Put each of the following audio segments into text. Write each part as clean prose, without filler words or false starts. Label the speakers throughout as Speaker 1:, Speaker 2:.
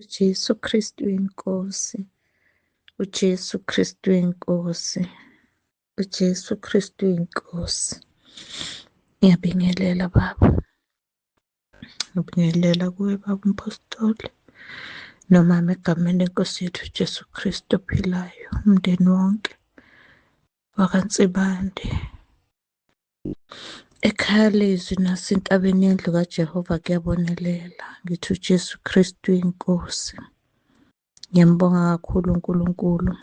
Speaker 1: uJesu Kristu inkosi, uJesu Kristu inkosi, uJesu Kristu inkosi. Ngiyabingelela Baba, ngibingelela kuwe Baba Mpostoli, nomama egameni lenkosi yethu uJesu Kristu ophilayo, umndeni wonke wakaNsibande, ekhaya lezwi nasentabeni yendlu kaJehova kuyabonelela. Ngithi uJesu Kristu inkosi. Ngiyambonga kakhulu uNkulunkulu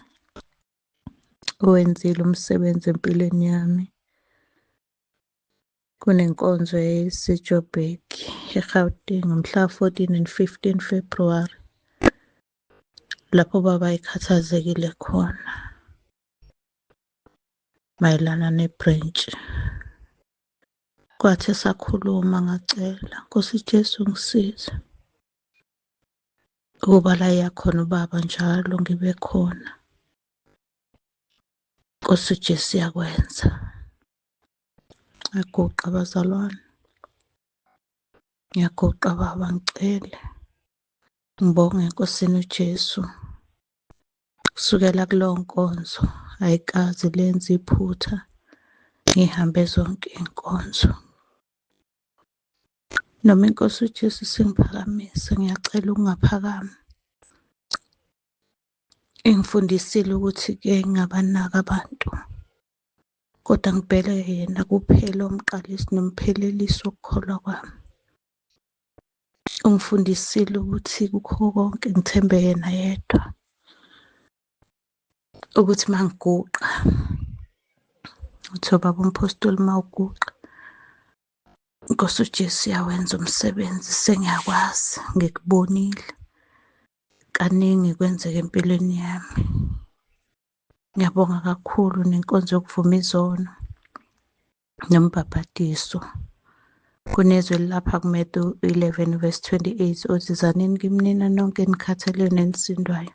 Speaker 1: owenzile umsebenzi empilweni yami. Kunenkonzo yayiseJoburg eGauteng ngomhla 14 and 15 February, lapho baba ayekhathazekile khona mayelana nebhrentshi. Kwathi sakhuluma ngacela, Nkosi Jesu ngisize ukuba la yakhona ubaba njalo ngibe khona. Nkosi Jesu yakwenza. Ngiyaguqa bazalwane, ngiyaguqa baba, ngicele ngibonge enkosini uJesu kusukela kuleyo nkonzo ayikaze lenze iphutha, ngihambe zonke iy'nkonzo. Noma inkosi uJesu singiphakamisa, ngiyacela ukungaphakami. Ingifundisile ukuthi-ke ngingabanaki abantu, kodwa ngibheke yena kuphela umqalisi nomphelelisi wokukholwa kwami. Ungifundisile ukuthi kukho konke ngithembe yena yedwa, ukuthi uma ngiguqa, uthi Baba Mpostoli uma uguqa, Nkosi uJesu yawenza umsebenzi, sengiyakwazi, ngikubonile kaningi kwenzeka empilweni yami. Ngiyabonga kakhulu nenkonzo yokuvuma izono nombhabhadiso. Kunezwi lapha kuMathewu 11 verse 28 othi zanini kimi nina nonke enikhatheleyo nenisindwayo,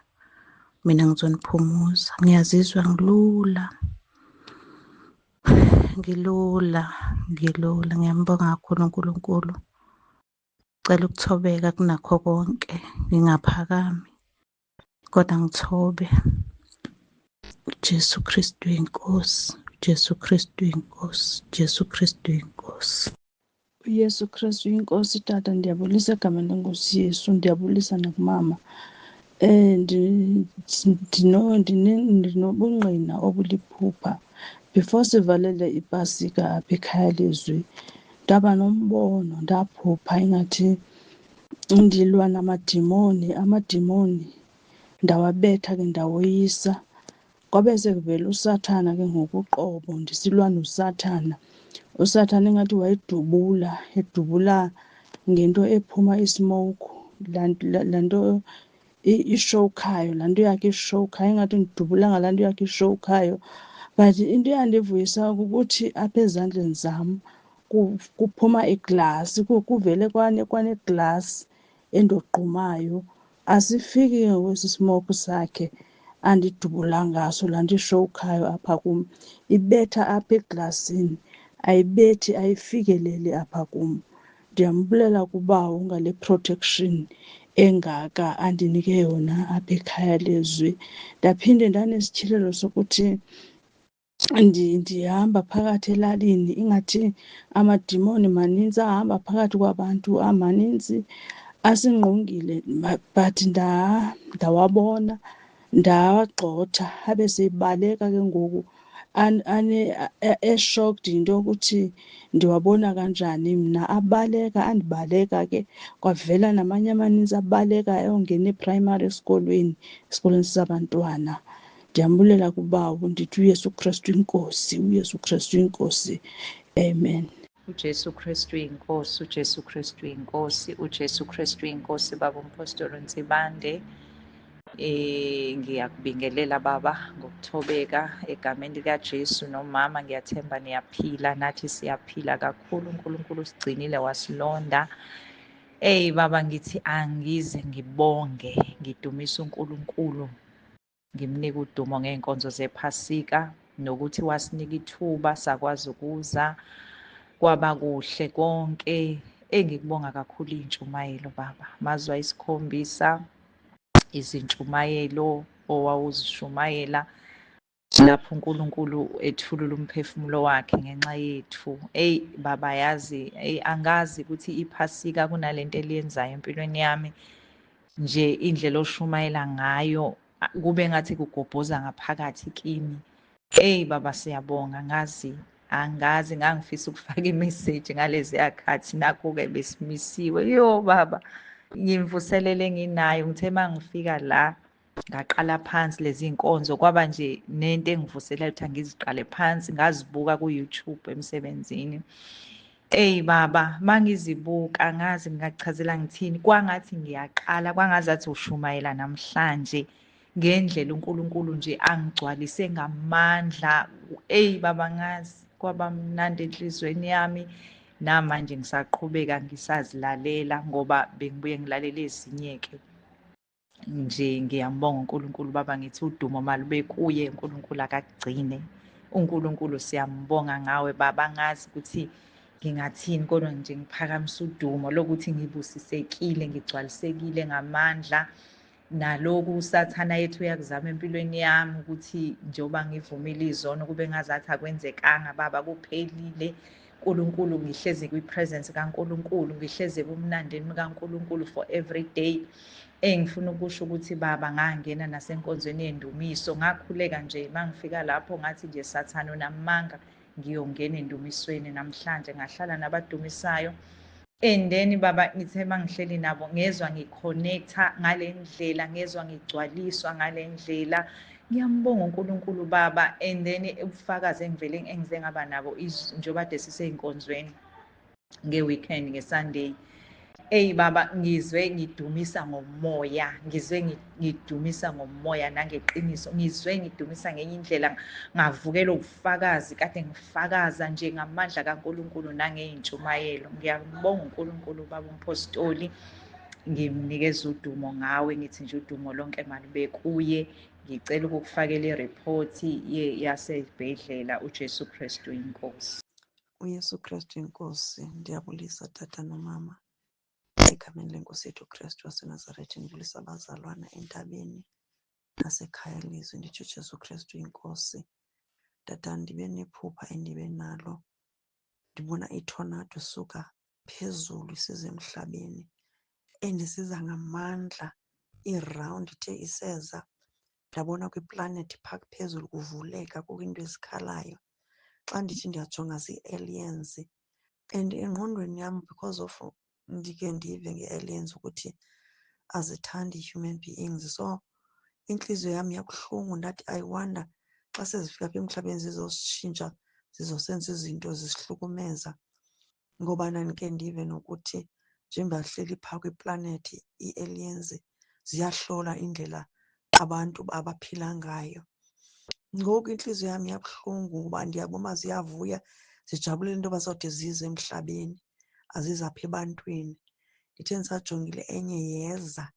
Speaker 1: mina ngizoniphumuza. Ngiyazizwa ngilula. Ngiyambonga kakhulu uNkulunkulu. Ngicela ukuthobeka kunakho konke, ngingaphakami kodwa ngithobe. Jesu Kristu inkosi, Jesu Kristu inkosi, Jesu Kristu inkosi.
Speaker 2: uYesu Kristu inkosi. Tata, ndiyabulisa egameni lenkosi Yesu, ndiyabulisa nakumama. Ndinobungqina obuliphupha. Before sivalele ipasika apha ekhaya lezwi, ndaba nombono, ndaphupha ingathi ndilwa amadimoni ndawabetha ke ndawoyisa. Kwabe sekuvela uSathana ke ngokuqobo, ndisilwa noSathana. USathana ingathi edubula ngento ephuma ismoke, laa nto ishowukhayo, laa nto yakhe ishowukhayo, ingathi ndidubula ngalaa nto yakhe ishowukhayo. But into eyandivuyisa kukuthi apha ezandleni zam kuphuma iglasi, kuvele kwaneglasi endoqhumayo. Asifiki ngokwesi smoke sakhe andidubula ngaso, laa nto ishowukhayo apha kum. Ibetha apha eglasini, ayibethi, ayifikeleli apha kum. Ndiyambulela kuBawo ngale protection engaka andinike yona apha ekhaya lezwi. Ndaphinde ndanezityhilelo sokuthi ndihamba phakathi elalini, ingathi amadimoni maninzi ahamba phakathi kwabantu, amaninzi asingqongile, but ndawabona, ndawagxotha, abe seyibaleka ke ngoku eshocked yinto yokuthi ndiwabona kanjani mna. Andibaleka ke, kwavela namanye amaninzi abaleka ayongena e-primary esikolweni sabantwana. Ndiyambulela kuBawo, ndithi uYesu Kristu inkosi, uYesu Kristu inkosi. Amen.
Speaker 3: uJesu Kristu inkosi, uJesu Kristu inkosi, uJesu Kristu inkosi. Baba Mpostoli Ntsibande, ngiyakubingelela baba ngokuthobeka egameni likaJesu. Nomama, ngiyathemba niyaphila, nathi siyaphila kakhulu. uNkulunkulu usigcinile wasilonda. Baba, ngithi angize ngibonge, ngidumise uNkulunkulu, ngimnika udumo ngey'nkonzo zephasika, nokuthi wasinika ithuba sakwazi ukuza, kwaba kuhle konke. Engikubonga kakhulu iy'ntshumayelo baba, mazwi ayisikhombisa izintshumayelo owawuzishumayela lapho uNkulunkulu ethulula umphefumulo wakhe ngenxa yethu. Eyi baba, yazi angazi ukuthi iphasika kunalento eliyenzayo empilweni yami nje, indlela oshumayela ngayo kube ngathi kugobhoza ngaphakathi kimi. Eyi baba, siyabonga. Angazi ngangifisa ukufaka imeseji ngaleziya khathi, nakho-ke besimisiwe. Yo baba, ngimvuselele nginayo, ngithe uma ngifika la ngaqala phansi lezi nkonzo, kwaba nje nento engivusela ukuthi angiziqale phansi, ngazibuka ku-YouTube emsebenzini. Eyi baba, mangizibuka angazi ngingachazela ngithini, kwangathi ngiyaqala, kwangazathi ushumayela namhlanje ngendlela uNkulunkulu nje angigcwalise ngamandla. Eyi baba, ngazi kwaba mnandi enhlizweni yami, namanje ngisaqhubeka ngisazilalela ngoba bengibuye ngilalele ezinye-ke. Nje ngiyambonga uNkulunkulu baba, ngithi udumo malube kuye, uNkulunkulu akakugcine. uNkulunkulu siyambonga ngawe baba, ngazi ukuthi ngingathini, kodwa nje ngiphakamise udumo lokuthi ngibusisekile, ngigcwalisekile ngamandla. Naloku usathana yethu uyakuzama empilweni yami ukuthi njengoba ngivumile izono kube ngazathi akwenzekanga baba, kuphelile. uNkulunkulu, ngihlezi kwi-presence kaNkulunkulu, ngihlezi ebumnandini kaNkulunkulu for every day. Engifuna ukusho ukuthi baba, ngangena nasenkonzweni yendumiso, ngakhuleka nje mangifika lapho ngathi nje sathana unamanga, ngiyongena endumisweni. Namhlanje ngahlala nabadumisayo, and then baba, ngithe mangihleli nabo ngezwa ngiconnecta ngale ndlela, ngezwa ngigcwaliswa ngale ndlela. Ngiyambonga uNkulunkulu baba. And then ubufakazi engivele engize ngaba nabo njengoba kade sisey'nkonzweni nge-weekend, nge-Sunday. Eyi baba, ngizwe ngidumisa ngomoya, ngizwe ngidumisa ngomoya nangeqiniso, ngizwe ngidumisa ngenye indlela, ngavukela ubufakazi kade ngifakaza nje ngamandla kaNkulunkulu nangey'ntshumayelo. Ngiyambonga uNkulunkulu baba umpostoli, ngimnikeza udumo ngawe, ngithi nje udumo lonke malube kuye. Ngicela ukukufakela iripoti yasebhedlela. uJesu Kristu inkosi.
Speaker 4: uYesu Kristu inkosi. Ndiyabulisa tata nomama egameni lenkosi yethu uKristu waseNazaretha. Ndibulisa abazalwana entabeni nasekhaya lizwi, nditsho uJesu Kristu inkosi. Tata, ndibe nephupha endibe nalo, ndibona itornado suka phezulu isiza emhlabeni endisiza ngamandla, irawundi ithe iseza ndabona kwiplanethi phaa phezulu kuvuleka, kukho into ezikhalayo. Xa ndithi ndiyajonga zii-aliens, and engqondweni yam because of ndike ndive nge-aliens ukuthi azithandi human beings, so intliziyo yam yabuhlungu. Ndathi I wonder xa sezifika apha emhlabeni zizositshintsha, zizosenza izinto zisihlukumeza, ngoba ndandike ndive nokuthi njengoba hleli phaa kwiplanethi ii-aliens ziyahlola indlela abantu abaphila ngayo. Ngoku intliziyo yam yabuhlungu ngoba ndiyabona ziyavuya, zijabulela into bazawude zize emhlabeni, aziza apha ebantwini. Ndithe ndisajongile enye yeza,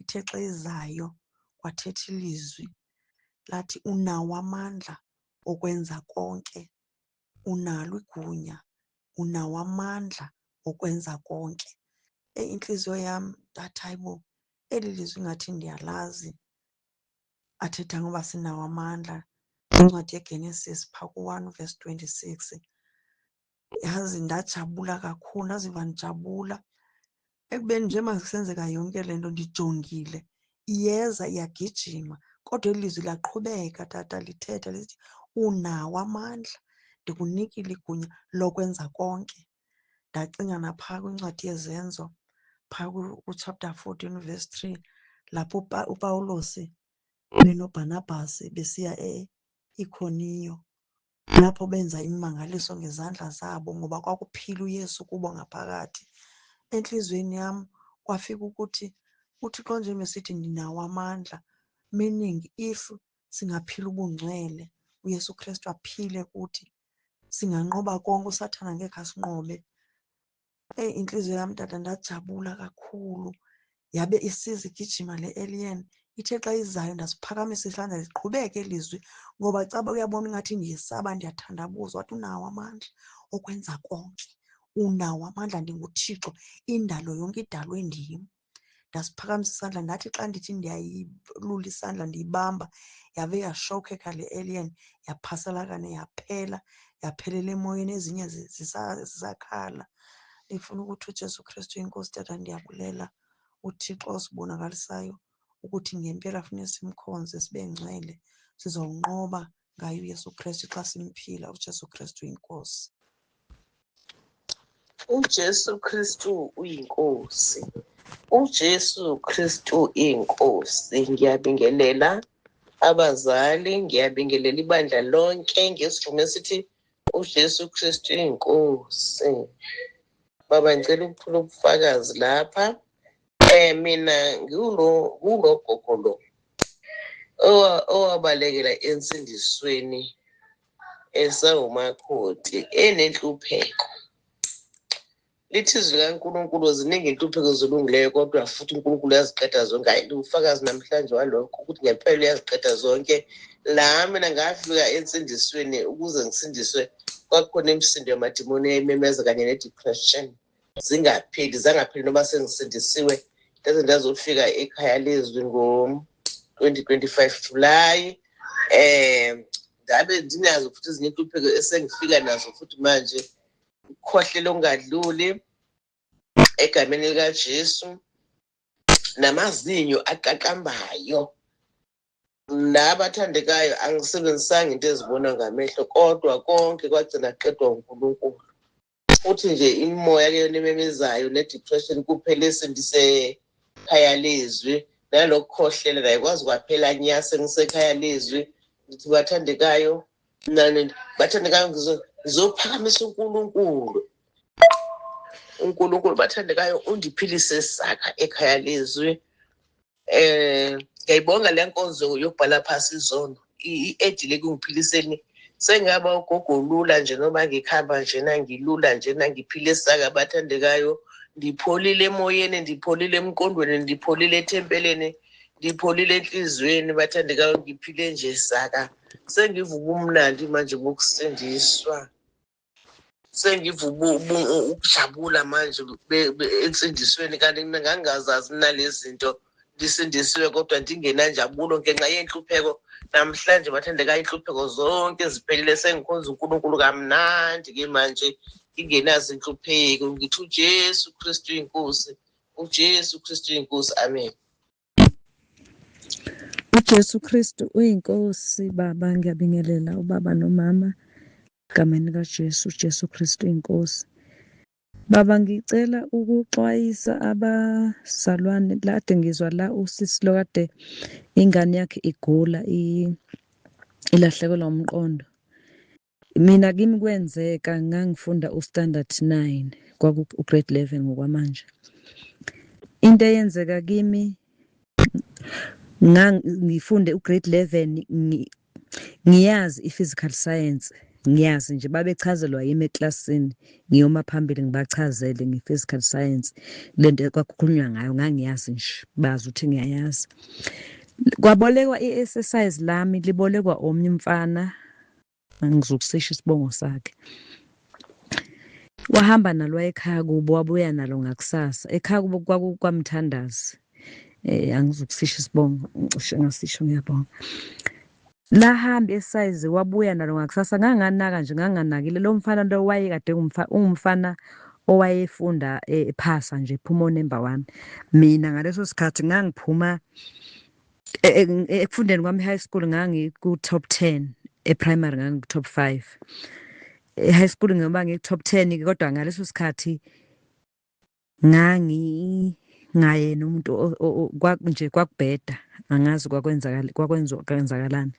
Speaker 4: ithe xa izayo kwathetha ilizwi lathi, unawo amandla okwenza konke, unalo igunya, unawo amandla okwenza konke. Intliziyo yam ndathi hayibo, eli lizwi ingathi ndiyalazi, athetha ngoba sinawo amandla. Incwadi yeGenesis phaa ku-1:26. Yazi ndajabula kakhulu, ndaziva ndijabula ekubeni njengoba kusenzeka yonke le nto ndijongile iyeza, iyagijima, kodwa eli lizwi liyaqhubeka tata, lithetha lithi unawo amandla, ndikunikile igunya lokwenza konke. Ndacinga naphaa kwincwadi yezenzo phaa kuchapter 14:3, lapho uPawulos benoBhanabhas besiya eIkhoniyo, lapho benza imimangaliso ngezandla zabo ngoba kwakuphila uYesu kubo ngaphakathi. Entliziyweni yam kwafika ukuthi uThixo nje besithi ndinawo amandla, meaning if singaphila ubungcwele, uYesu Kristu aphile kuthi, singanqoba konke, uSathane angekhe asinqobe. Intliziyo yam tata ndajabula kakhulu. Yabe isiza igijima le alien, ithe xa izayo ndasiphakamisa isandla liqhubeke ilizwi, ngoba caba uyabona ingathi ndiyesaba, ndiyathandabuza. Wathi unawo amandla okwenza konke, unawo amandla, ndinguThixo, indalo yonke idalwe ndim. ndasiphakamisa isandla ndathi xa ndithi ndiyayilula isandla ndiyibamba yave yashowukeka le alien yaphasalakana yaphelela emoyeni, ezinye zisakhala. Ndifuna ukuthi uJesu Kristu inkosi tata ndiyabulela uThixo osibonakalisayo ukuthi ngempela funeka simkhonze sibe ngcwele, sizawunqoba ngayo uYesu Kristu xa simphila. uJesu Kristu inkosi.
Speaker 5: uJesu Kristu uyinkosi. uJesu Kristu inkosi. Ngiyabingelela abazali, ngiyabingelela ibandla lonke ngesivume sithi uJesu Kristu inkosi. Baba ngicela ukuphula ubufakazi lapha. Mina ngulo gogo lo owabalekela ensindisweni esawumakoti enenhlupheko. Lithi izwi likaNkulunkulu ziningi inhlupheko zilungileyo kodwa futhi uNkulunkulu uyaziqeda zonke. Hayi, ubufakazi namhlanje walokho ukuthi ngempela uyaziqeda zonke. La mina ngafika ensindisweni ukuze ngisindiswe, kwakukhona imisindo yamadimoni eyayimemeza kanye ne-depression zingapheli, zangapheli noma sengisindisiwe. Ndaze ndazofika ekhaya lezwi ngo-2025 July. Ngabe ndinazo futhi ezinye inhlupheko esengifika nazo futhi manje, ukukhohlela okungadluli egameni likaJesu, namazinyo aqaqambayo. Nabathandekayo angisebenzisanga into ezibona ngamehlo, kodwa konke kwagcina qedwa uNkulunkulu. Futhi nje imoya ke nememezayo ne-depression kuphela sendisekhaya lezwi, nalokukhohlela ayikwazi kwaphela nya sengisekhaya lezwi. Ndithi bathandekayo, bathandekayo ngizophakamisa uNkulunkulu bathandekayo, undiphilise saka ekhaya lezwi. Ngiyayibonga le nkonzo yokubhala phasi izono i-edile kungiphiliseni. Sengaba ugogo lula nje noma ngikhamba njena ngilula njena ngiphile saka bathandekayo. Ndipholile emoyeni, ndipholile emqondweni, ndipholile ethempeleni, ndipholile enhlizweni bathandekayo, ngiphile nje saka. Sengivuka umnandi manje bokusindiswa, sengivuka ukujabula manje ensindisweni, kanti ngangazazi nalezi zinto ndisindisiwe kodwa ndingenanjabulo ngenxa yenhlupheko. Namhlanje bathandekayo inhlupheko zonke ziphelile, sengikhonza uNkulunkulu kamnandi ke manje ngingenazo inhlupheko. Ngithi uJesu Kristu inkosi, uJesu Kristu inkosi. Amen.
Speaker 6: uJesu Kristu uyinkosi. Baba ngiyabingelela ubaba nomama egameni kaJesu. uJesu Kristu inkosi. Baba ngicela ukuxwayisa abazalwane, kade ngizwa la usisi lo kade ingane yakhe igula ilahlekelwa umqondo. Mina kimi kwenzeka ngangifunda uStandard 9 grade 11 ngokwamanje. Into eyenzeka kimi ngifunde ugrade 11 ngiyazi i-physical science, ngiyazi nje babechazelwa yimi eklasini, ngiyoma phambili ngibachazele nge-physical science lento kwakukhulunywa ngayo, ngangiyazi nje, bazi ukuthi ngiyayazi. Kwabolekwa i-exercise lami libolekwa omnye umfana, angizukusisho isibongo sakhe. Wahamba nalo ekhaya kubo, wabuya nalo ngakusasa. Ekhaya kubo kwamthandazi, angizukusisho isibongo, ngisho ngasisho, ngiyabonga. Lahamba esize wabuya nalo ngakusasa, nganganaka nje, nganganakile. Lo mfana lo wayekade ungumfana owayefunda ephasa nje, ephuma number 1. Mina ngaleso sikhathi ngangiphuma ekufundeni kwami high school ngangiku top 10, e-primary ngangiku top 5. E-high school ngoba ngiku-top 10 kodwa ngaleso sikhathi ngayena umuntu nje kwakubheda, angazi kwenzakalani.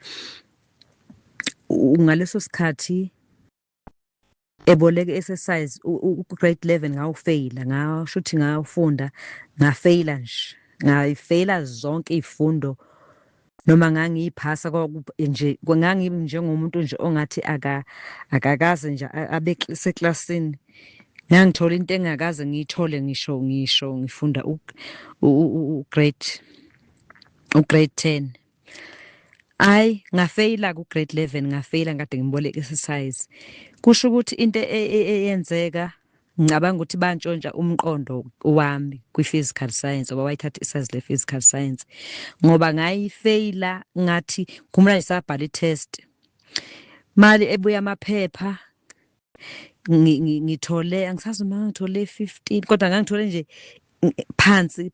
Speaker 6: Ngaleso sikhathi eboleke exercise grade 11 ngawufeyila, ngasho ukuthi ngawufunda ngafeyila nje, ngayifeyila zonke izifundo noma ngangiyiphasa nje, ngangimi njengomuntu nje ongathi akakaze nje abe seklasini. Ngangithola into engakaze ngiyithole ngisho ngifunda grade 10. Hayi, ngafeyila ku-grade 11, ngafeyila ngade ngiboleka exercise. Kusho ukuthi into eyenzeka ngicabanga ukuthi bantshontsha umqondo wami kwi-physical science ngoba wayithatha isazi le-physical science ngoba ngayifeyila ngathi ngumla ngisabhala i-test mali ebuya amaphepha ngithole angisazi uma ngithole 15 kodwa ngangithole nje phansi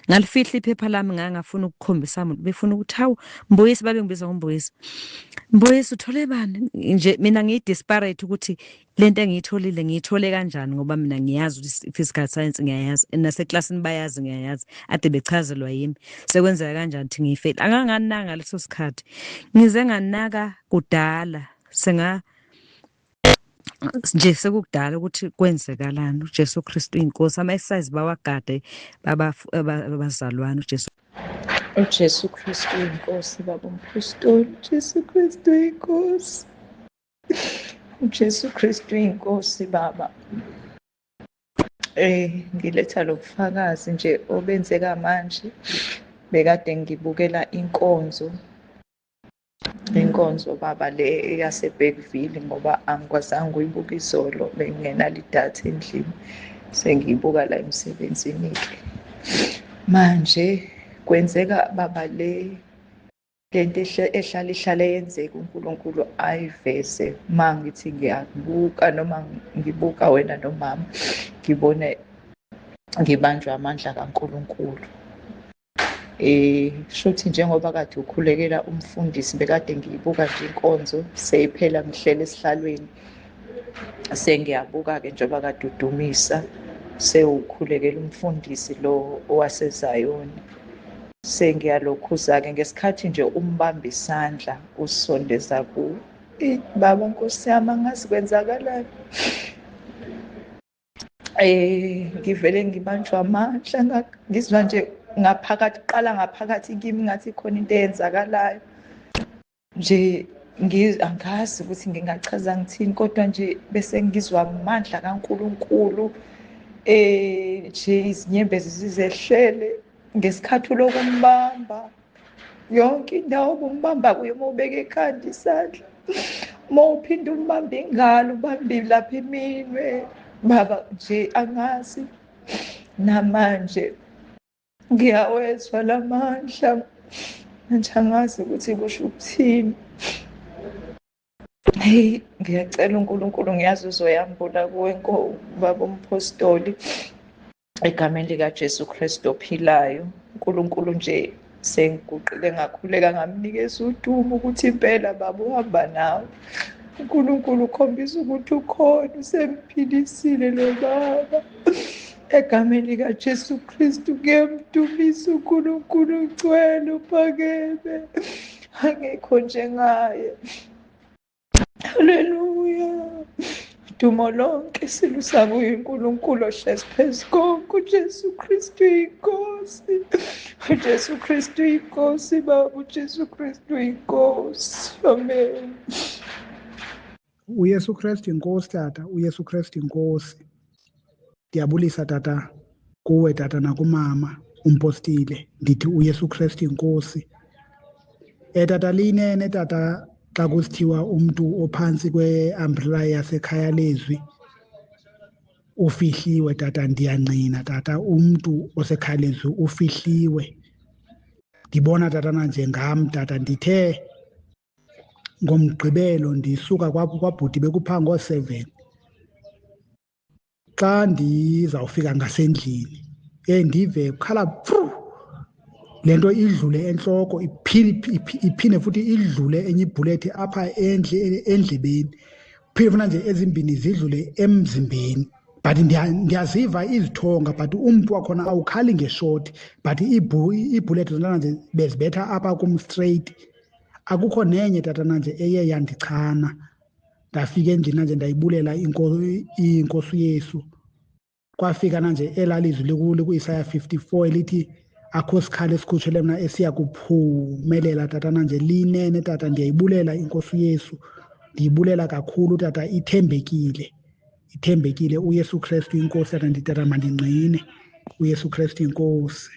Speaker 6: ngalifihla iphepha lami ngangafuna ukukhombisa umuntu befuna ukuthi hawu Mbuyisi babe ngibiza ngoMbuyisi uthole bani nje mina ngiyidisparate ukuthi lento engiyitholile ngiyithole kanjani ngoba mina ngiyazi ukuthi physical science ngiyayazi naseklasini bayazi ngiyayazi ade bechazelwa yimi sekwenzeka kanjani ukuthi ngiyifail angangananga leso sikhathi ngize nganaka kudala nje sekudala ukuthi kwenzekalani uJesu Kristu inkosi ama-exercise bawagade babazalwane
Speaker 3: uJesu Kristu inkosi baba umphostoli uJesu Kristu inkosi uJesu Kristu inkosi baba ngiletha lobufakazi nje obenzeka manje bekade ngibukela inkonzo baba le yaseBergville ngoba angikwazanga uyibuka izolo bengingenalo idatha endlini sengiyibuka la emsebenzini ke manje kwenzeka baba lento ehlala yenzeka uNkulunkulu ayiveze mangithi ngiyabuka noma ngibuka wena nomama ngibone ngibanjwa amandla kaNkulunkulu shuthi njengoba kade ukhulekela umfundisi bekade ngiyibuka nje inkonzo seyiphela ngihlele esihlalweni sengiyabuka ke njengoba kade udumisa sewukhulekela umfundisi lo owasezayoni sengiyalokhuza-ke ngesikhathi nje umbamba isandla usondeza ku baba Nkosi yami angazi kwenzakalani ngivele ngibanjwa amandla ngizwa nje ngaphakathi kimi ngathi khona into eyenzakalayo nje angazi ukuthi ngingachaza ngithini kodwa nje bese ngizwa amandla kaNkulunkulu nje izinyembezi zizehlele ngesikhathi lokumbamba yonke indawo kumbamba kuyo mawubeka ekhanda isandla mawuphinda umbamba ingalo ubambe lapha eminwe baba nje angazi namanje ngiyawezwa lamandla manje angazi ukuthi kusho ukuthini ngiyacela uNkulunkulu ngiyazi uzoyambula kuwe baba umphostoli egameni likaJesu Kristu ophilayo uNkulunkulu nje sengiguqile ngakhuleka ngamnikeza udumo ukuthi impela baba uhamba nawe uNkulunkulu ukhombisa ukuthi ukhona usemphilisile lo baba egameni likaJesu Kristu ngiyamdumisa uNkulunkulu ugcwele uphakeme angekho njengaye haleluya dumo lonke silusa kuye uNkulunkulu ohlezi phezu konke uJesu Kristu inkosi uJesu Kristu inkosi baba uJesu Kristu inkosi amen
Speaker 7: uYesu Kristu inkosi tata uYesu Kristu inkosi ndiyabulisa tata kuwe tata nakumama umpostile ndithi uYesu Kristu inkosi tata linene tata xa kusithiwa umntu ophansi kwe-umbrella yasekhaya lezwi ufihliwe tata ndiyangqina tata umntu osekhaya lezwi ufihliwe ndibona tata nanje ngam tata ndithe ngomgqibelo ndisuka kwabhuti bekupha ngo-7 xa ndizawufika ngasendlini ndive kukhala le nto idlule entloko iphinde futhi idlule enye ibhulethi apha endlebeni phinde funa nje ezimbini zidlule emzimbeni but ndiyaziva izithonga but umntu wakhona awukhali ngeshoti but iibhulethi zona nje bezibetha apha kum straight akukho nenye tata nanje eye yandichana ndafika endlini nanje ndayibulela inkosi uYesu kwafika nanje elalizwi likuli ku-Isaya 54 elithi akho sikhalo esikhutshelwe mna esiya kuphumelela tata nanje linene tata ndiyayibulela inkosi uYesu ndiyibulela kakhulu tata ithembekile uYesu Kristu inkosi tata nditata mandingqine uYesu Kristu inkosi